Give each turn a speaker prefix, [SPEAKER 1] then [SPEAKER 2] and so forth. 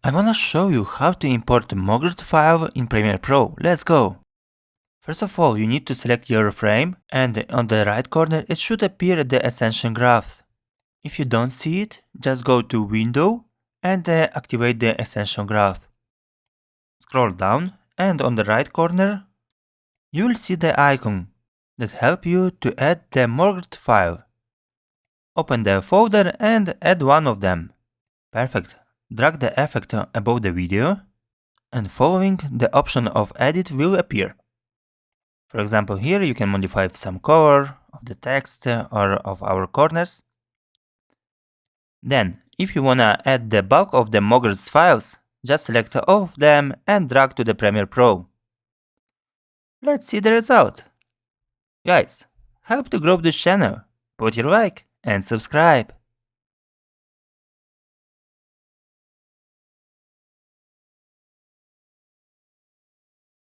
[SPEAKER 1] I wanna show you how to import MOGRT file in Premiere Pro. Let's go! First of all, you need to select your frame, and on the right corner it should appear the extension graph. If you don't see it, just go to Window and activate the extension graph. Scroll down and on the right corner you will see the icon that helps you to add the MOGRT file. Open the folder and add one of them. Perfect. Drag the effect above the video, and following the option of edit will appear. For example, here you can modify some color of the text or of our corners. Then, if you wanna add the bulk of the MOGRT files, just select all of them and drag to the Premiere Pro. Let's see the result. Guys, help to grow this channel, put your like and subscribe.